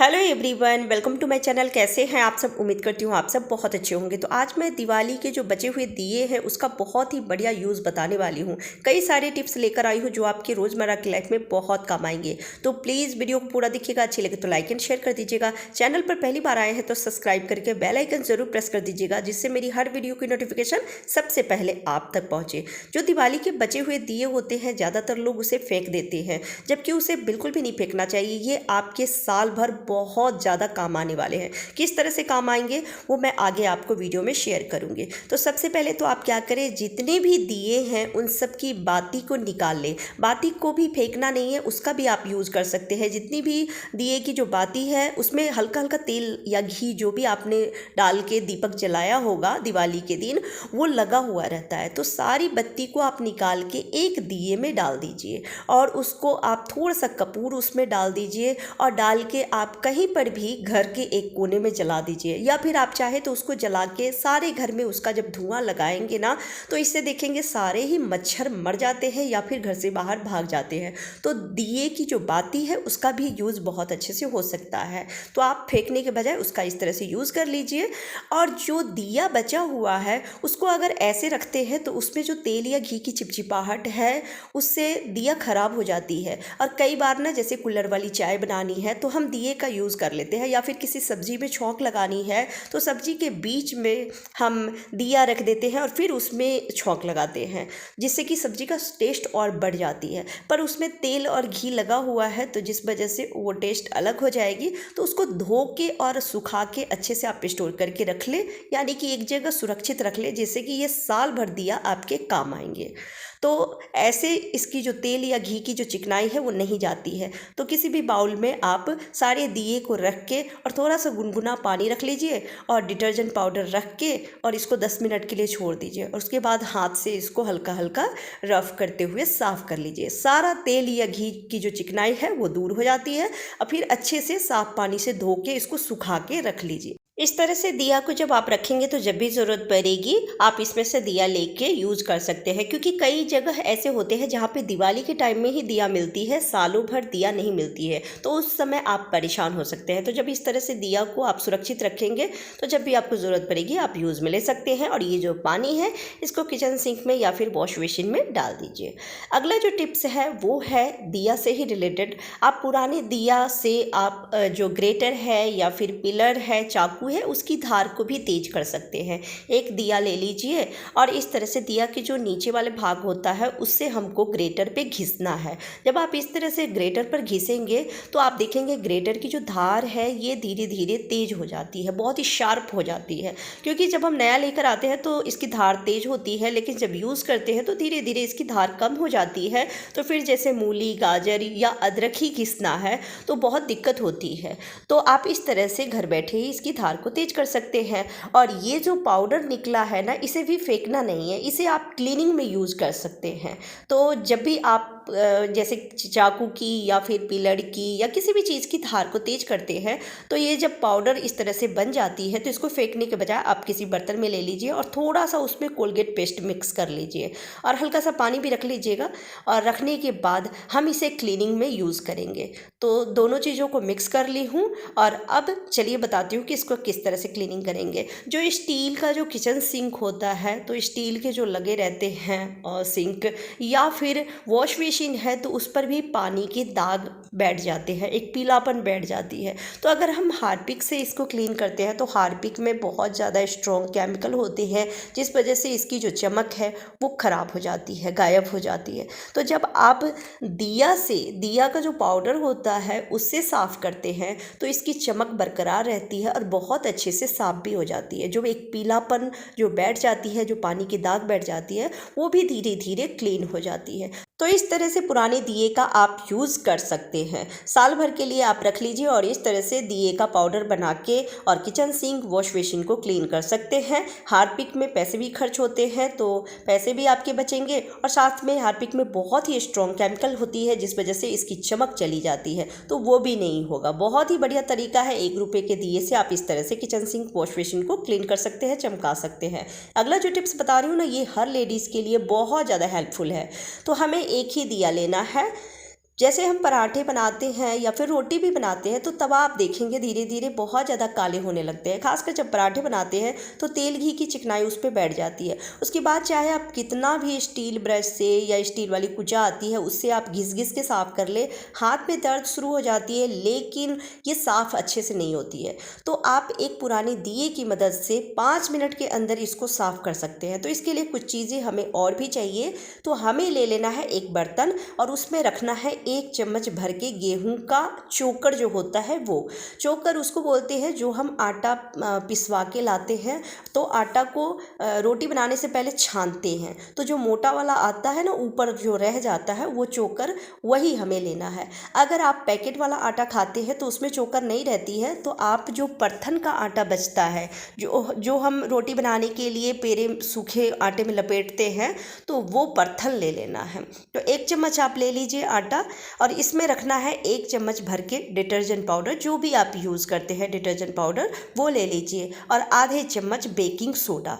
Hello everyone, welcome to my channel. कैसे हैं आप सब? उम्मीद करती हूँ आप सब बहुत अच्छे होंगे। तो आज मैं दिवाली के जो बचे हुए दिए हैं उसका बहुत ही बढ़िया यूज़ बताने वाली हूँ। कई सारे टिप्स लेकर आई हूँ जो आपके रोज़मर्रा की लाइफ में बहुत काम आएंगे। तो प्लीज़ वीडियो को पूरा देखिएगा, अच्छी लगे तो लाइक एंड शेयर कर दीजिएगा। चैनल पर पहली बार आए हैं तो सब्सक्राइब करके बेल आइकन जरूर प्रेस कर दीजिएगा, जिससे मेरी हर वीडियो की नोटिफिकेशन सबसे पहले आप तक पहुँचे। जो दिवाली के बचे हुए दिए होते हैं ज़्यादातर लोग उसे फेंक देते हैं, जबकि उसे बिल्कुल भी नहीं फेंकना चाहिए। ये आपके साल भर बहुत ज़्यादा काम आने वाले हैं। किस तरह से काम आएंगे वो मैं आगे आपको वीडियो में शेयर करूंगी। तो सबसे पहले तो आप क्या करें, जितने भी दिए हैं उन सब की बाती को निकाल लें। बाती को भी फेंकना नहीं है, उसका भी आप यूज़ कर सकते हैं। जितनी भी दिए की जो बाती है उसमें हल्का हल्का तेल या घी जो भी आपने डाल के दीपक जलाया होगा दिवाली के दिन, वो लगा हुआ रहता है। तो सारी बत्ती को आप निकाल के एक दिए में डाल दीजिए और उसको आप थोड़ा सा कपूर उसमें डाल दीजिए और डाल के आप कहीं पर भी घर के एक कोने में जला दीजिए, या फिर आप चाहे तो उसको जला के सारे घर में उसका जब धुआं लगाएंगे ना, तो इससे देखेंगे सारे ही मच्छर मर जाते हैं या फिर घर से बाहर भाग जाते हैं। तो दिए की जो बाती है उसका भी यूज़ बहुत अच्छे से हो सकता है। तो आप फेंकने के बजाय उसका इस तरह से यूज़ कर लीजिए। और जो दिया बचा हुआ है उसको अगर ऐसे रखते हैं तो उसमें जो तेल या घी की चिपचिपाहट है उससे दिया खराब हो जाती है। और कई बार ना, जैसे कुल्हड़ वाली चाय बनानी है तो हम दिए का यूज़ कर लेते हैं, या फिर किसी सब्जी में छौंक लगानी है तो सब्जी के बीच में हम दिया रख देते हैं और फिर उसमें छौंक लगाते हैं, जिससे कि सब्जी का टेस्ट और बढ़ जाती है। पर उसमें तेल और घी लगा हुआ है तो जिस वजह से वो टेस्ट अलग हो जाएगी। तो उसको धो के और सुखा के अच्छे से आप स्टोर करके रख ले, यानी कि एक जगह सुरक्षित रख ले, जिससे कि ये साल भर दिया आपके काम आएंगे। तो ऐसे इसकी जो तेल या घी की जो चिकनाई है वो नहीं जाती है। तो किसी भी बाउल में आप सारे दिए को रख के और थोड़ा सा गुनगुना पानी रख लीजिए और डिटर्जेंट पाउडर रख के और इसको 10 मिनट के लिए छोड़ दीजिए। और उसके बाद हाथ से इसको हल्का हल्का रफ करते हुए साफ़ कर लीजिए। सारा तेल या घी की जो चिकनाई है वो दूर हो जाती है। और फिर अच्छे से साफ़ पानी से धो के इसको सुखा के रख लीजिए। इस तरह से दिया को जब आप रखेंगे तो जब भी ज़रूरत पड़ेगी आप इसमें से दिया लेके यूज़ कर सकते हैं। क्योंकि कई जगह ऐसे होते हैं जहाँ पे दिवाली के टाइम में ही दिया मिलती है, सालों भर दिया नहीं मिलती है, तो उस समय आप परेशान हो सकते हैं। तो जब इस तरह से दिया को आप सुरक्षित रखेंगे तो जब भी आपको ज़रूरत पड़ेगी आप यूज़ में ले सकते हैं। और ये जो पानी है इसको किचन सिंक में या फिर वॉश बेसिन में डाल दीजिए। अगला जो टिप्स है वो है दिया से ही रिलेटेड। आप पुराने दिया से आप जो ग्रेटर है या फिर पिलर है, चाकू है, उसकी धार को भी तेज कर सकते हैं। एक दिया ले लीजिए और इस तरह से दिया के जो नीचे वाले भाग होता है उससे हमको ग्रेटर पे घिसना है। जब आप इस तरह से ग्रेटर पर घिसेंगे तो आप देखेंगे ग्रेटर की जो धार है ये धीरे धीरे तेज हो जाती है, बहुत ही शार्प हो जाती है। क्योंकि जब हम नया लेकर आते हैं तो इसकी धार तेज होती है, लेकिन जब यूज़ करते हैं तो धीरे धीरे इसकी धार कम हो जाती है। तो फिर जैसे मूली, गाजर या अदरक ही घिसना है तो बहुत दिक्कत होती है। तो आप इस तरह से घर बैठे ही इसकी धार को तेज कर सकते हैं। और ये जो पाउडर निकला है ना, इसे भी फेंकना नहीं है, इसे आप क्लीनिंग में यूज़ कर सकते हैं। तो जब भी आप जैसे चाकू की या फिर पिलर की या किसी भी चीज़ की धार को तेज करते हैं तो ये जब पाउडर इस तरह से बन जाती है तो इसको फेंकने के बजाय आप किसी बर्तन में ले लीजिए और थोड़ा सा उसमें कोलगेट पेस्ट मिक्स कर लीजिए और हल्का सा पानी भी रख लीजिएगा। और रखने के बाद हम इसे क्लीनिंग में यूज़ करेंगे। तो दोनों चीज़ों को मिक्स कर ली हूँ और अब चलिए बताती हूँ कि इसको किस तरह से क्लीनिंग करेंगे। जो स्टील का जो किचन सिंक होता है, तो स्टील के जो लगे रहते हैं और सिंक या फिर वॉश बेसिन है तो उस पर भी पानी के दाग बैठ जाते हैं, एक पीलापन बैठ जाती है। तो अगर हम हार्पिक से इसको क्लीन करते हैं तो हार्पिक में बहुत ज़्यादा स्ट्रॉन्ग केमिकल होते हैं, जिस वजह से इसकी जो चमक है वो ख़राब हो जाती है, गायब हो जाती है। तो जब आप दिया का जो पाउडर होता है उससे साफ़ करते हैं तो इसकी चमक बरकरार रहती है और बहुत अच्छे से साफ़ भी हो जाती है। जो एक पीलापन जो बैठ जाती है, जो पानी की दाग बैठ जाती है, वो भी धीरे धीरे क्लीन हो जाती है। तो इस तरह से पुराने दिए का आप यूज़ कर सकते हैं, साल भर के लिए आप रख लीजिए और इस तरह से दिए का पाउडर बना के और किचन सिंक, वॉश बेसिन को क्लीन कर सकते हैं। हार्पिक में पैसे भी खर्च होते हैं तो पैसे भी आपके बचेंगे और साथ में हार्पिक में बहुत ही स्ट्रॉन्ग केमिकल होती है जिस वजह से इसकी चमक चली जाती है, तो वो भी नहीं होगा। बहुत ही बढ़िया तरीका है। 1 रुपये के दिए से आप इस तरह से किचन सिंक, वॉश बेसिन को क्लीन कर सकते हैं, चमका सकते हैं। अगला जो टिप्स बता रही हूँ ना, ये हर लेडीज़ के लिए बहुत ज़्यादा हेल्पफुल है। तो हमें एक ही दिया लेना है, जैसे हम पराठे बनाते हैं या फिर रोटी भी बनाते हैं तो तवा आप देखेंगे धीरे धीरे बहुत ज़्यादा काले होने लगते हैं। खासकर जब पराठे बनाते हैं तो तेल घी की चिकनाई उस पर बैठ जाती है। उसके बाद चाहे आप कितना भी स्टील ब्रश से या स्टील वाली कुचा आती है उससे आप घिस घिस के साफ़ कर ले, हाथ में दर्द शुरू हो जाती है, लेकिन ये साफ़ अच्छे से नहीं होती है। तो आप एक पुराने दिए की मदद से 5 मिनट के अंदर इसको साफ़ कर सकते हैं। तो इसके लिए कुछ चीज़ें हमें और भी चाहिए। तो हमें ले लेना है एक बर्तन और उसमें रखना है 1 चम्मच भर के गेहूं का चोकर जो होता है वो। चोकर उसको बोलते हैं जो हम आटा पिसवा के लाते हैं, तो आटा को रोटी बनाने से पहले छानते हैं, तो जो मोटा वाला आता है ना ऊपर जो रह जाता है वो चोकर, वही हमें लेना है। अगर आप पैकेट वाला आटा खाते हैं तो उसमें चोकर नहीं रहती है, तो आप जो परथन का आटा बचता है जो हम रोटी बनाने के लिए पेरे सूखे आटे में लपेटते हैं, तो वो परथन ले लेना है। तो 1 चम्मच आप ले लीजिए आटा और इसमें रखना है 1 चम्मच भर के डिटर्जेंट पाउडर, जो भी आप यूज़ करते हैं डिटर्जेंट पाउडर वो ले लीजिए, और आधे चम्मच बेकिंग सोडा।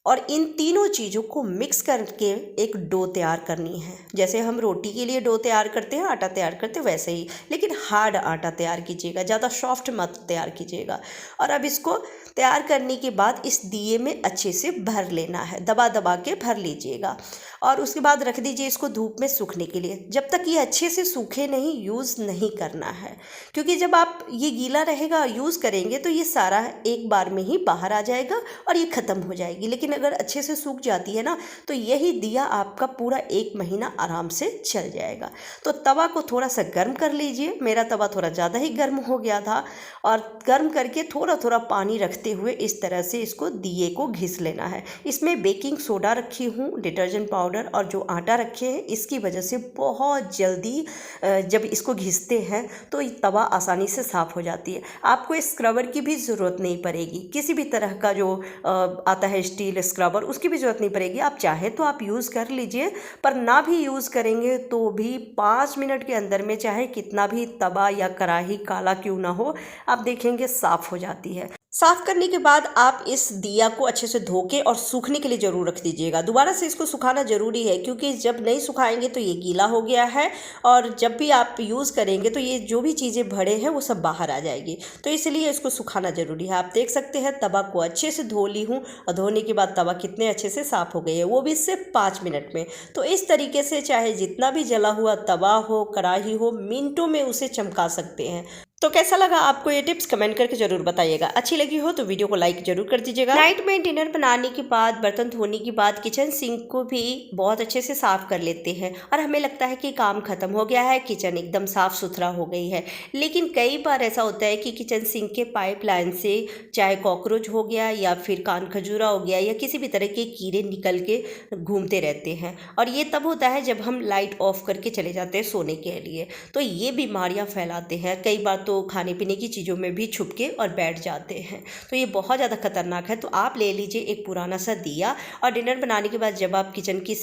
और इन तीनों चीज़ों को मिक्स करके एक डो तैयार करनी है। जैसे हम रोटी के लिए डो तैयार करते हैं, आटा तैयार करते हैं, वैसे ही, लेकिन हार्ड आटा तैयार कीजिएगा, ज़्यादा सॉफ्ट मत तैयार कीजिएगा। और अब इसको तैयार करने के बाद इस दिए में अच्छे से भर लेना है, दबा दबा के भर लीजिएगा। और उसके बाद रख दीजिए इसको धूप में सूखने के लिए। जब तक ये अच्छे से सूखे नहीं, यूज़ नहीं करना है, क्योंकि जब आप ये गीला रहेगा यूज़ करेंगे तो ये सारा एक बार में ही बाहर आ जाएगा और ये ख़त्म हो जाएगी। लेकिन अगर अच्छे से सूख जाती है ना, तो यही दिया आपका पूरा 1 महीना आराम से चल जाएगा। तो तवा को थोड़ा सा गर्म कर लीजिए। मेरा तवा थोड़ा ज़्यादा ही गर्म हो गया था, और गर्म करके थोड़ा थोड़ा पानी रखते हुए इस तरह से इसको दिए को घिस लेना है। इसमें बेकिंग सोडा रखी हूँ, डिटर्जेंट पाउडर और जो आटा रखे हैं, इसकी वजह से बहुत जल्दी जब इसको घिसते हैं तो तवा आसानी से साफ़ हो जाती है। आपको स्क्रबर की भी ज़रूरत नहीं पड़ेगी, किसी भी तरह का जो आता है स्टील स्क्रबर, उसकी भी ज़रूरत नहीं पड़ेगी। आप चाहे तो आप यूज़ कर लीजिए, पर ना भी यूज़ करेंगे तो भी 5 मिनट के अंदर में चाहे कितना भी तवा या कढ़ाई काला क्यों ना हो, आप देखेंगे साफ़ हो जाती है। साफ़ करने के बाद आप इस दिया को अच्छे से धो के और सूखने के लिए ज़रूर रख दीजिएगा। दोबारा से इसको सुखाना ज़रूरी है, क्योंकि जब नहीं सुखाएंगे तो ये गीला हो गया है, और जब भी आप यूज़ करेंगे तो ये जो भी चीज़ें भरे हैं वो सब बाहर आ जाएगी। तो इसलिए इसको सुखाना ज़रूरी है। आप देख सकते हैं तवा को अच्छे से धो ली हूँ, और धोने के बाद तवा कितने अच्छे से साफ़ हो गई है, वो भी सिर्फ 5 मिनट में। तो इस तरीके से चाहे जितना भी जला हुआ तवा हो, कढ़ाई हो, मिनटों में उसे चमका सकते हैं। तो कैसा लगा आपको ये टिप्स, कमेंट करके जरूर बताइएगा। अच्छी लगी हो तो वीडियो को लाइक जरूर कर दीजिएगा। नाइट में डिनर बनाने के बाद, बर्तन धोने के बाद किचन सिंक को भी बहुत अच्छे से साफ कर लेते हैं, और हमें लगता है कि काम खत्म हो गया है, किचन एकदम साफ सुथरा हो गई है। लेकिन कई बार ऐसा होता है कि किचन सिंक के पाइपलाइन से चाहे कॉकरोच हो गया या फिर कान खजूरा हो गया या किसी भी तरह के कीड़े निकल के घूमते रहते हैं, और ये तब होता है जब हम लाइट ऑफ करके चले जाते हैं सोने के लिए। तो ये बीमारियां फैलाते हैं, कई बार तो खाने पीने की चीज़ों में भी छुप के और बैठ जाते हैं। तो ये बहुत ज़्यादा खतरनाक है। तो आप ले लीजिए एक पुराना सा दिया, और डिनर बनाने के बाद जब आप किचन की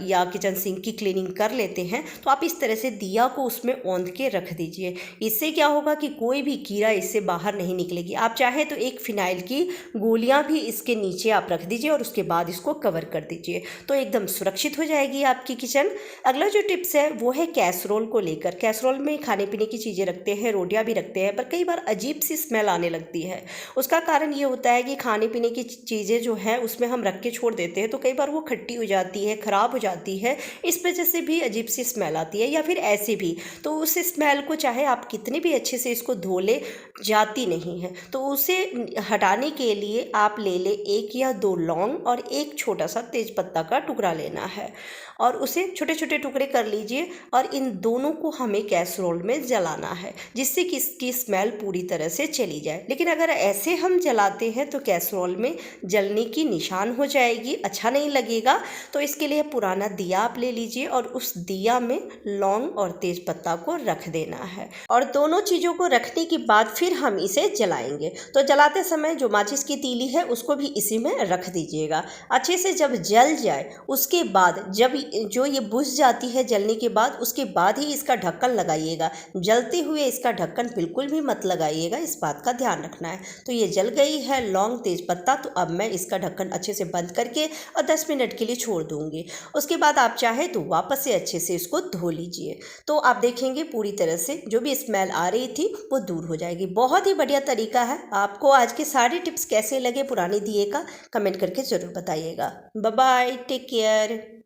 या किचन सिंक की क्लीनिंग कर लेते हैं तो आप इस तरह से दिया को उसमें औंध के रख दीजिए। इससे क्या होगा कि कोई भी कीड़ा इससे बाहर नहीं निकलेगी। आप चाहे तो एक फिनाइल की गोलियां भी इसके नीचे आप रख दीजिए और उसके बाद इसको कवर कर दीजिए, तो एकदम सुरक्षित हो जाएगी आपकी किचन। अगला जो टिप्स है वो है कैसरोल को लेकर। कैसरोल में खाने पीने की चीज़ें रखते हैं, रोटियां भी रखते हैं, पर कई बार अजीब सी स्मेल आने लगती है। उसका कारण ये होता है कि खाने पीने की चीज़ें जो है उसमें हम रख के छोड़ देते हैं, तो कई बार वो खट्टी हो जाती है, ख़राब हो जाती है, इस वजह से भी अजीब सी स्मेल आती है, या फिर ऐसे भी। तो उस स्मेल को चाहे आप कितने भी अच्छे से इसको धो ले, जाती नहीं है। तो उसे हटाने के लिए आप ले 1 या 2 लौंग और एक छोटा सा तेज पत्ता का टुकड़ा लेना है, और उसे छोटे छोटे टुकड़े कर लीजिए, और इन दोनों को हमें कैसरोल में जलाना है, जिससे कि इसकी स्मेल पूरी तरह से चली जाए। लेकिन अगर ऐसे हम जलाते हैं तो कैसरोल में जलने की निशान हो जाएगी, अच्छा नहीं लगेगा। तो इसके लिए पुराना दिया आप ले लीजिए, और उस दिया में लौंग और तेज पत्ता को रख देना है, और दोनों चीज़ों को रखने के बाद फिर हम इसे जलाएंगे। तो जलाते समय जो माचिस की तीली है उसको भी इसी में रख दीजिएगा। अच्छे से जब जल जाए उसके बाद, जब जो ये बुझ जाती है जलने के बाद, उसके बाद ही इसका ढक्कन लगाइएगा। जलते हुए इसका ढक्कन ढक्कन बिल्कुल भी मत लगाइएगा, इस बात का ध्यान रखना है। तो ये जल गई है लौंग तेज़पत्ता, तो अब मैं इसका ढक्कन अच्छे से बंद करके और 10 मिनट के लिए छोड़ दूँगी। उसके बाद आप चाहे तो वापस से अच्छे से इसको धो लीजिए, तो आप देखेंगे पूरी तरह से जो भी स्मेल आ रही थी वो दूर हो जाएगी। बहुत ही बढ़िया तरीका है। आपको आज के सारे टिप्स कैसे लगे पुराने दिए का कमेंट करके ज़रूर बताइएगा। Bye bye, take care.